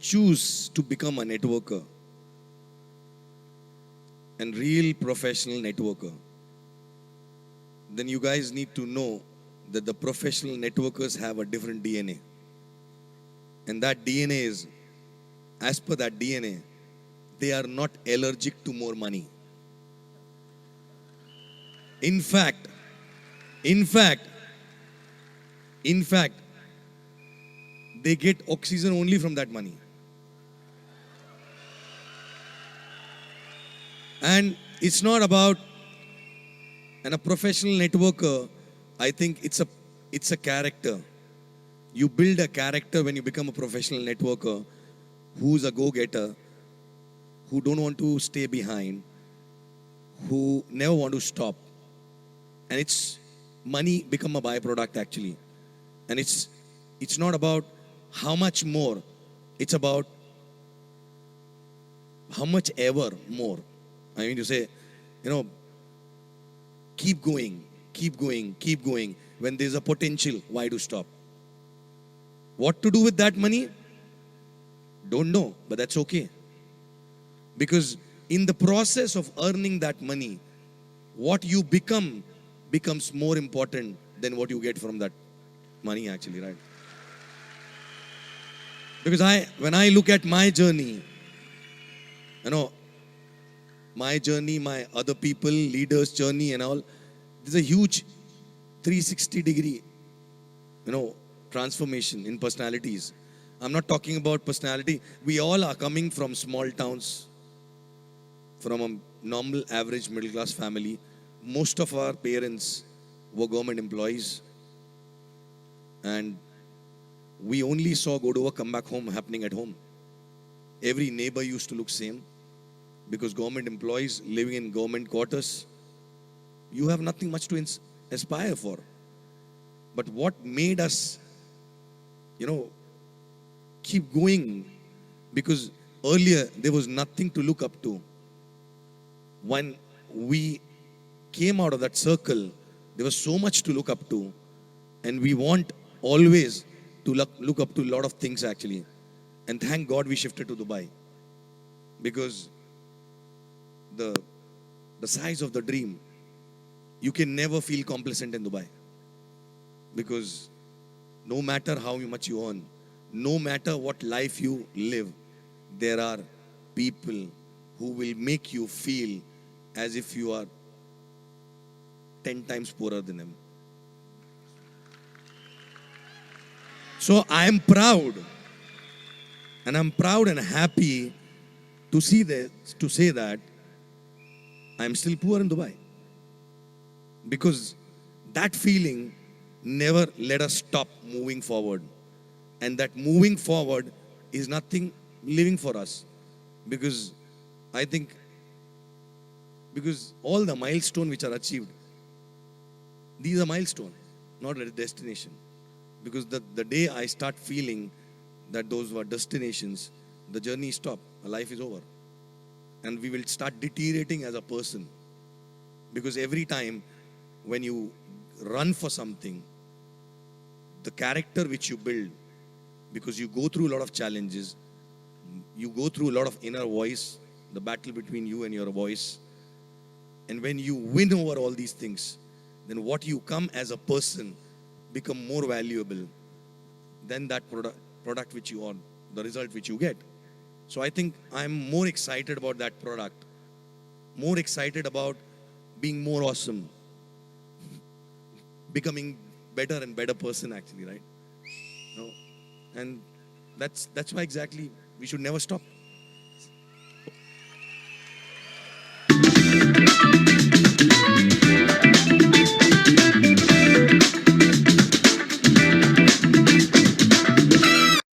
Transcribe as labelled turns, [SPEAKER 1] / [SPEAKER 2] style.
[SPEAKER 1] choose to become a networker and real professional networker, then you guys need to know that the professional networkers have a different DNA. And that DNA is, as per that DNA, they are not allergic to more money. In fact, in fact, in fact, they get oxygen only from that money. And it's not about, and a professional networker, I think it's a character. You build a character when you become a professional networker who's a go-getter, who don't want to stay behind, who never want to stop. And it's money become a byproduct actually. And it's not about how much more, it's about how much ever more. I mean to say, keep going, keep going, keep going. When there's a potential, why to stop? What to do with that money? Don't know, but that's okay. Because in the process of earning that money, what you become becomes more important than what you get from that money actually, right? Because when I look at my journey, my journey, my other people, leaders' journey and all, there's a huge 360-degree, transformation in personalities. I'm not talking about personality. We all are coming from small towns, from a normal, average, middle-class family. Most of our parents were government employees. And we only saw go to work, come back home happening at home. Every neighbor used to look same. Because government employees living in government quarters, you have nothing much to aspire for. But what made us, keep going, because earlier there was nothing to look up to. When we came out of that circle, there was so much to look up to, and we want always to look up to a lot of things actually. And thank God we shifted to Dubai, because the size of the dream, you can never feel complacent in Dubai. Because no matter how much you earn, no matter what life you live, there are people who will make you feel as if you are 10 times poorer than them. So I am proud, and I'm proud and happy to say that I'm still poor in Dubai. Because that feeling never let us stop moving forward. And that moving forward is nothing living for us. Because I think, because all the milestones which are achieved, these are milestones, not a destination. Because the day I start feeling that those were destinations, the journey stops, life is over. And we will start deteriorating as a person. Because every time when you run for something, the character which you build, because you go through a lot of challenges, you go through a lot of inner voice, the battle between you and your voice. And when you win over all these things, then what you come as a person become more valuable than that product which you own, the result which you get. So I think I'm more excited about that product, more excited about being more awesome, becoming better and better person actually, right? And that's why exactly we should never stop.